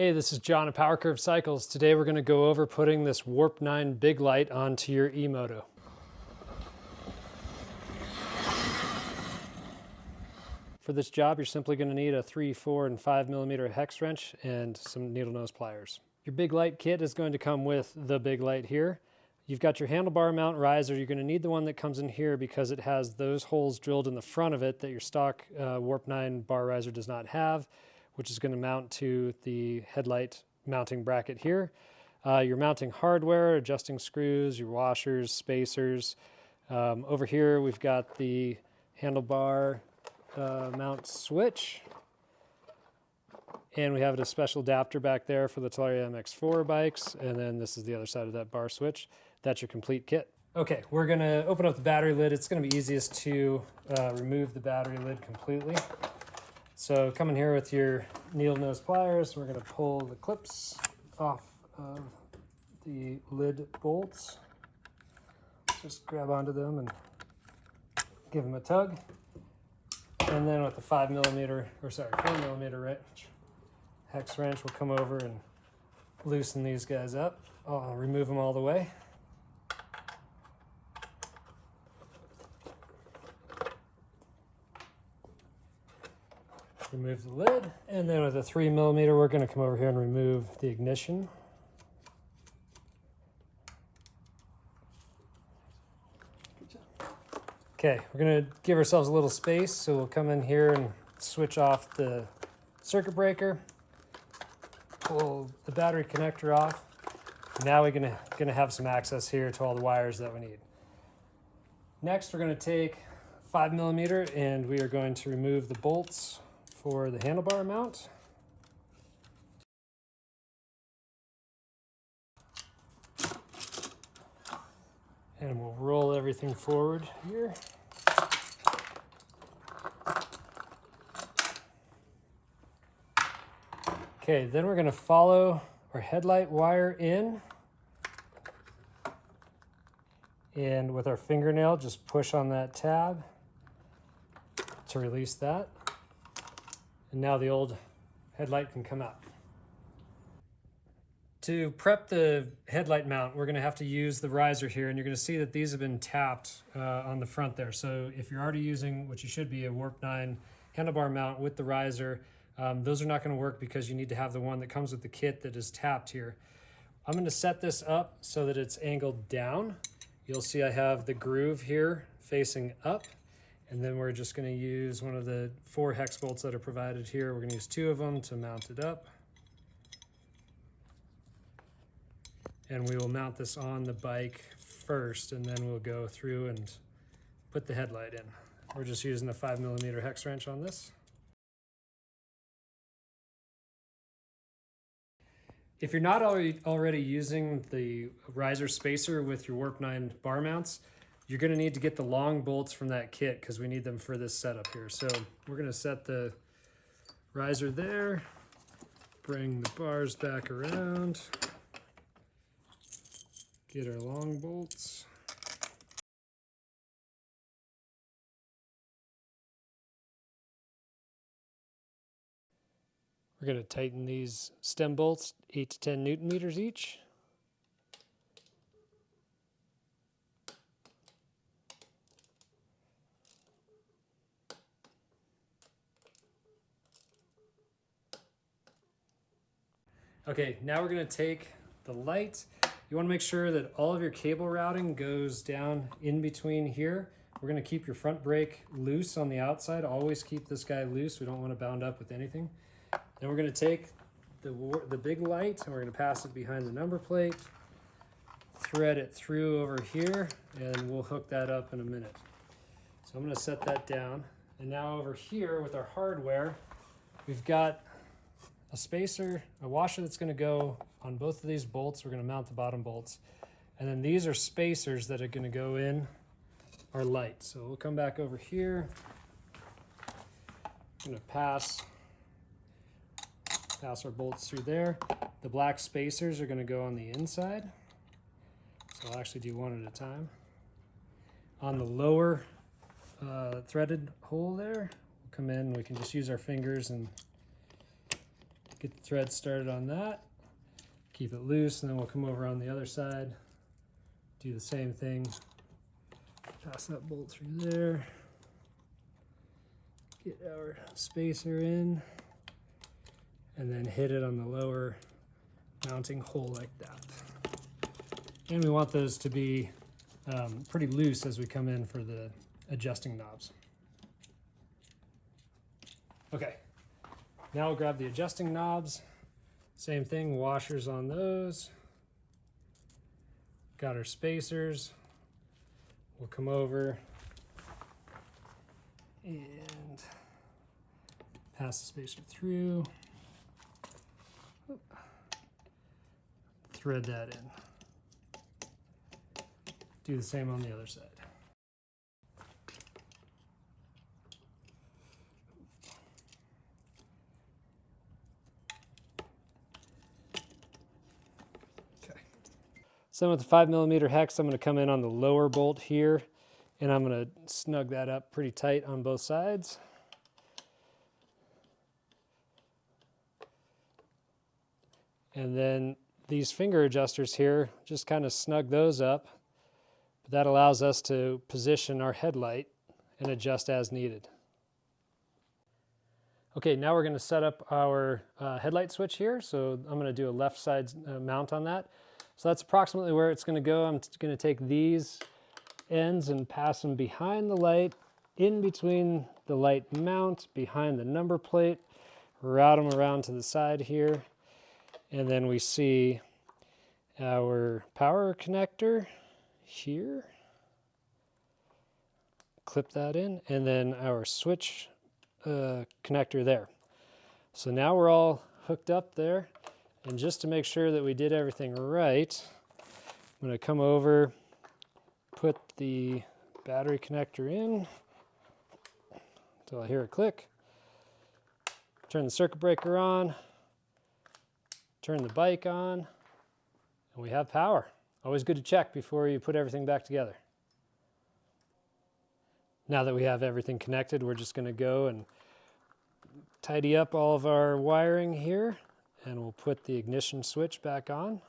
Hey, this is John at Power Curve Cycles. Today we're going to go over putting this Warp9 big light onto your e-moto. For this job, you're simply going to need a 3, 4, and 5 millimeter hex wrench and some needle nose pliers. Your big light kit is going to come with the big light here. You've got your handlebar mount riser. You're going to need the one that comes in here because it has those holes drilled in the front of it that your stock Warp9 bar riser does not have, which is going to mount to the headlight mounting bracket here. Your mounting hardware, adjusting screws, your washers, spacers. Over here we've got the handlebar mount switch, and we have a special adapter back there for the Talaria MX4 bikes, and then this is the other side of that bar switch. That's your complete kit. Okay, we're going to open up the battery lid. It's going to be easiest to remove the battery lid completely. So come in here with your needle nose pliers. We're going to pull the clips off of the lid bolts. Just grab onto them and give them a tug. And then with the 4 millimeter wrench, hex wrench, we'll come over and loosen these guys up. I'll remove them all the way. Remove the lid, and then with a 3 millimeter, we're going to come over here and remove the ignition. Okay, we're going to give ourselves a little space, so we'll come in here and switch off the circuit breaker, pull the battery connector off. Now we're going to have some access here to all the wires that we need. Next, we're going to take 5 millimeter, and we are going to remove the bolts for the handlebar mount. And we'll roll everything forward here. Okay, then we're going to follow our headlight wire in, and with our fingernail just push on that tab to release that. And now the old headlight can come out. To prep the headlight mount, we're going to have to use the riser here, and you're going to see that these have been tapped on the front there. So if you're already using what you should be a Warp9 handlebar mount with the riser, those are not going to work because you need to have the one that comes with the kit that is tapped here. I'm going to set this up so that it's angled down. You'll see I have the groove here facing up. And then we're just going to use one of the 4 hex bolts that are provided here. We're going to use 2 of them to mount it up. And we will mount this on the bike first, and then we'll go through and put the headlight in. We're just using the 5 millimeter hex wrench on this. If you're not already using the riser spacer with your Warp9 bar mounts, you're going to need to get the long bolts from that kit because we need them for this setup here. So we're going to set the riser there, bring the bars back around, get our long bolts. We're going to tighten these stem bolts 8 to 10 Newton meters each. Okay, now we're going to take the light. You want to make sure that all of your cable routing goes down in between here. We're going to keep your front brake loose on the outside. Always keep this guy loose. We don't want to bound up with anything. Then we're going to take the big light and we're going to pass it behind the number plate, thread it through over here, and we'll hook that up in a minute. So I'm going to set that down. And now over here with our hardware, we've got a spacer, a washer that's going to go on both of these bolts. We're going to mount the bottom bolts. And then these are spacers that are going to go in our light. So we'll come back over here. I'm going to pass our bolts through there. The black spacers are going to go on the inside. So I'll actually do one at a time. On the lower threaded hole there, we'll come in, we can just use our fingers and Get the thread started on that. Keep it loose, and then we'll come over on the other side. Do the same thing. Pass that bolt through there. Get our spacer in, and then hit it on the lower mounting hole like that. And we want those to be pretty loose as we come in for the adjusting knobs. Okay, now we'll grab the adjusting knobs. Same thing, washers on those. Got our spacers. We'll come over and pass the spacer through. Thread that in. Do the same on the other side. Okay. So with the 5mm hex, I'm going to come in on the lower bolt here, and I'm going to snug that up pretty tight on both sides. And then these finger adjusters here, just kind of snug those up. But that allows us to position our headlight and adjust as needed. Okay, now we're going to set up our headlight switch here. So I'm going to do a left side mount on that. So that's approximately where it's going to go. I'm going to take these ends and pass them behind the light, in between the light mount, behind the number plate, route them around to the side here. And then we see our power connector here. Clip that in, and then our switch connector there. So now we're all hooked up there. And just to make sure that we did everything right, I'm going to come over, put the battery connector in until I hear a click. Turn the circuit breaker on. Turn the bike on, and we have power. Always good to check before you put everything back together. Now that we have everything connected, we're just going to go and tidy up all of our wiring here, and we'll put the ignition switch back on.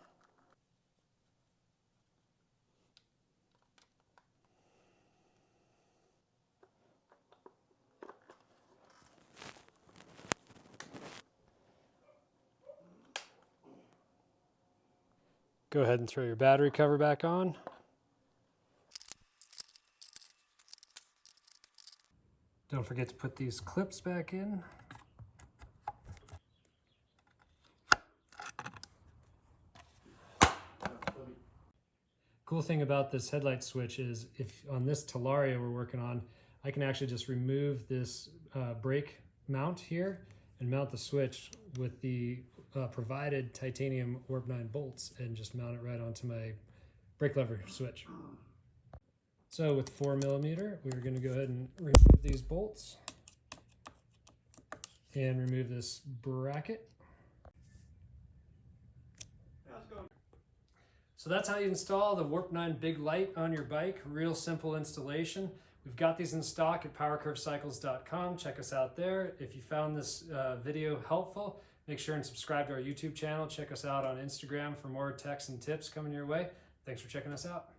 Go ahead and throw your battery cover back on. Don't forget to put these clips back in. Cool thing about this headlight switch is if on this Talaria we're working on, I can actually just remove this brake mount here and mount the switch with the provided titanium Warp9 bolts and just mount it right onto my brake lever switch. So with 4mm, we're going to go ahead and remove these bolts and remove this bracket. So that's how you install the Warp9 big light on your bike. Real simple installation. We've got these in stock at powercurvecycles.com. Check us out there. If you found this video helpful, make sure and subscribe to our YouTube channel. Check us out on Instagram for more techs and tips coming your way. Thanks for checking us out.